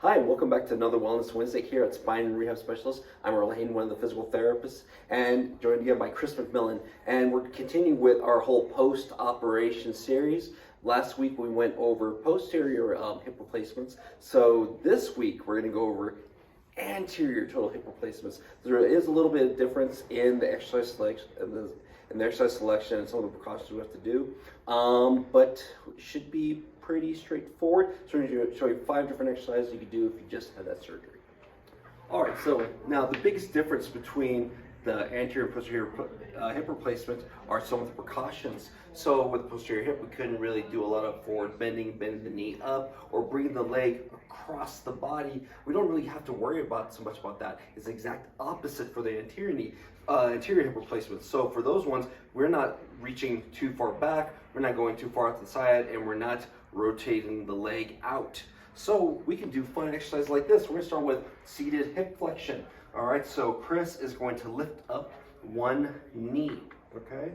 Hi, and welcome back to another Wellness Wednesday here at Spine and Rehab Specialists. I'm Earl Hayden, one of the physical therapists, and joined again by Chris McMillen. And we're continuing with our whole post-operation series. Last week we went over posterior hip replacements. So this week we're going to go over anterior total hip replacements. There is a little bit of difference in the exercise selection and some of the precautions we have to do, but it should be pretty straightforward. So I'm going to show you 5 different exercises you can do if you just had that surgery. All right, so now the biggest difference between the anterior and posterior hip replacement are some of the precautions. So with the posterior hip, we couldn't really do a lot of forward bending the knee up, or bringing the leg across the body. We don't really have to worry so much about that. It's the exact opposite for the anterior knee, anterior hip replacement. So for those ones, we're not reaching too far back, we're not going too far out to the side, and we're not rotating the leg out. So we can do fun exercises like this. We're going to start with seated hip flexion. All right, so Chris is going to lift up one knee, okay?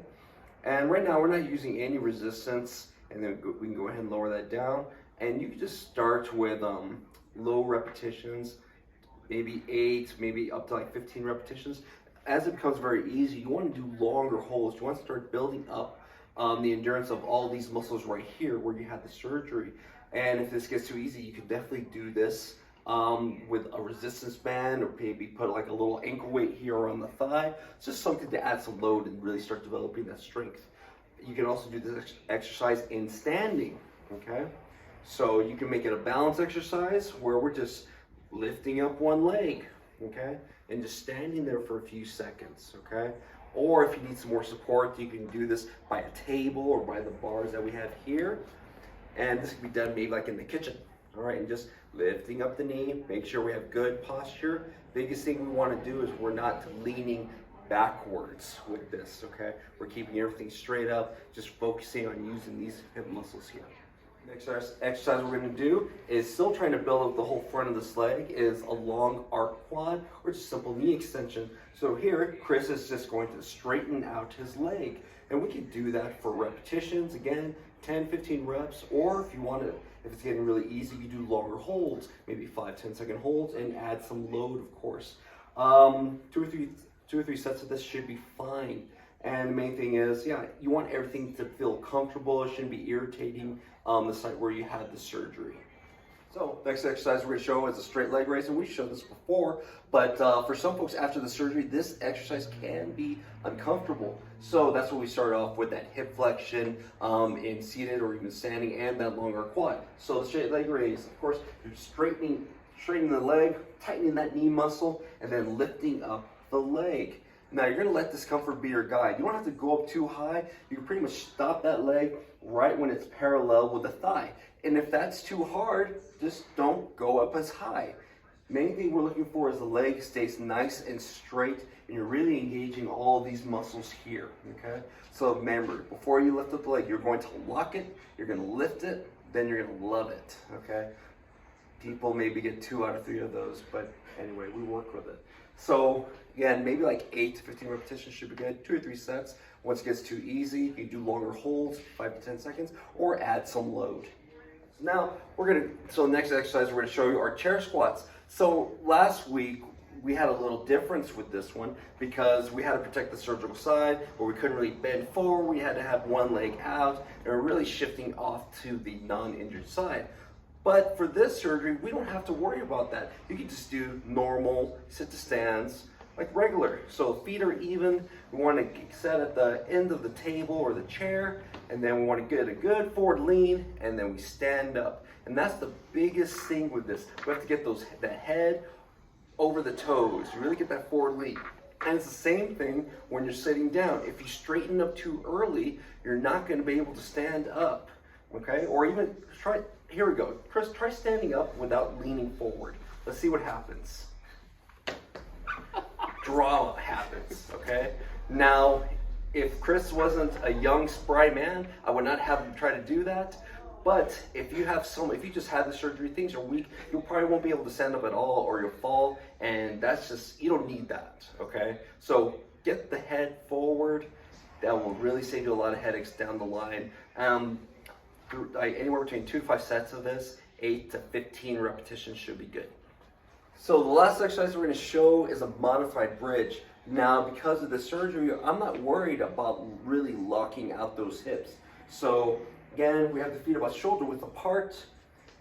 And right now we're not using any resistance, and then we can go ahead and lower that down. And you can just start with low repetitions, maybe 8, maybe up to like 15 repetitions. As it becomes very easy, you want to do longer holds. You want to start building up the endurance of all these muscles right here where you had the surgery. And if this gets too easy, you can definitely do this with a resistance band, or maybe put like a little ankle weight here on the thigh. It's just something to add some load and really start developing that strength. You can also do this exercise in standing, okay? So you can make it a balance exercise where we're just lifting up one leg, okay? And just standing there for a few seconds, okay? Or if you need some more support, you can do this by a table or by the bars that we have here. And this can be done maybe like in the kitchen, all right? And just lifting up the knee, make sure we have good posture. Biggest thing we want to do is we're not leaning backwards with this, okay? We're keeping everything straight up, just focusing on using these hip muscles here. Next exercise we're going to do is still trying to build up the whole front of this leg, is a long arc quad, or just simple knee extension. So here, Chris is just going to straighten out his leg. And we can do that for repetitions, again, 10, 15 reps, or if you want to, if it's getting really easy, you do longer holds, maybe 5-10 second holds, and add some load, of course. 2 or 3 sets of this should be fine. And the main thing is, yeah, you want everything to feel comfortable. It shouldn't be irritating the site where you had the surgery. So next exercise we're going to show is a straight leg raise, and we showed this before, but for some folks after the surgery, this exercise can be uncomfortable. So that's what we start off with, that hip flexion in seated or even standing, and that longer quad. So the straight leg raise, of course, you're straightening the leg, tightening that knee muscle, and then lifting up the leg. Now you're going to let discomfort be your guide. You don't have to go up too high. You can pretty much stop that leg right when it's parallel with the thigh. And if that's too hard, just don't go up as high. Main thing we're looking for is the leg stays nice and straight, and you're really engaging all these muscles here, okay? So remember, before you lift up the leg, you're going to lock it, you're going to lift it, then you're going to love it, okay? People maybe get 2 out of 3 of those, but anyway, we work with it. So again, maybe like 8 to 15 repetitions should be good, 2 or 3 sets. Once it gets too easy, you can do longer holds, 5 to 10 seconds, or add some load. So now next exercise we're gonna show you are chair squats. So last week we had a little difference with this one because we had to protect the surgical side, where we couldn't really bend forward. We had to have one leg out, and we're really shifting off to the non-injured side. But for this surgery, we don't have to worry about that. You can just do normal sit to stands like regular. So feet are even. We want to set at the end of the table or the chair, and then we want to get a good forward lean, and then we stand up. And that's the biggest thing with this. We have to get the head over the toes. You really get that forward lean. And it's the same thing when you're sitting down. If you straighten up too early, you're not going to be able to stand up, okay? Or even try. Here we go. Chris, try standing up without leaning forward. Let's see what happens. Drama happens, okay? Now, if Chris wasn't a young, spry man, I would not have him try to do that. But if you just had the surgery, things are weak, you probably won't be able to stand up at all, or you'll fall, and that's just, you don't need that, okay? So get the head forward. That will really save you a lot of headaches down the line. Anywhere between 2 to 5 sets of this, 8 to 15 repetitions should be good. So the last exercise we're going to show is a modified bridge. Now, because of the surgery, I'm not worried about really locking out those hips. So again, we have the feet about shoulder width apart.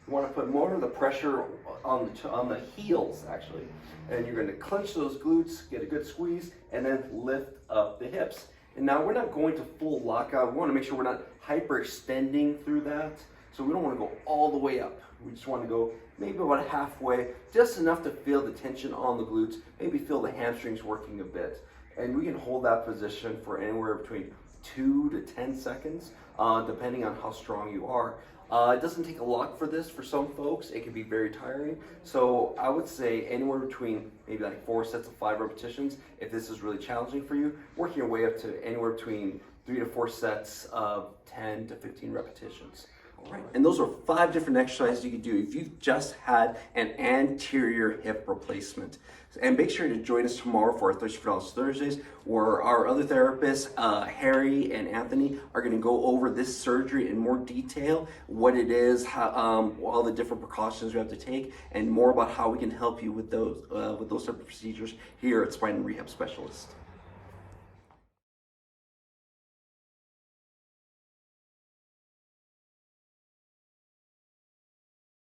You want to put more of the pressure on the heels, actually. And you're going to clench those glutes, get a good squeeze, and then lift up the hips. And now we're not going to full lockout. We want to make sure we're not hyperextending through that. So we don't want to go all the way up. We just want to go maybe about halfway, just enough to feel the tension on the glutes, maybe feel the hamstrings working a bit. And we can hold that position for anywhere between 2 to 10 seconds, depending on how strong you are. It doesn't take a lot for this. For some folks, it can be very tiring. So I would say anywhere between maybe like 4 sets of 5 repetitions, if this is really challenging for you, working your way up to anywhere between 3 to 4 sets of 10 to 15 repetitions. All right. And those are 5 different exercises you can do if you've just had an anterior hip replacement. And make sure to join us tomorrow for our Thirsty for Knowledge Thursdays, where our other therapists, Harry and Anthony, are going to go over this surgery in more detail, what it is, how, all the different precautions we have to take, and more about how we can help you with those type of procedures here at Spine and Rehab Specialists.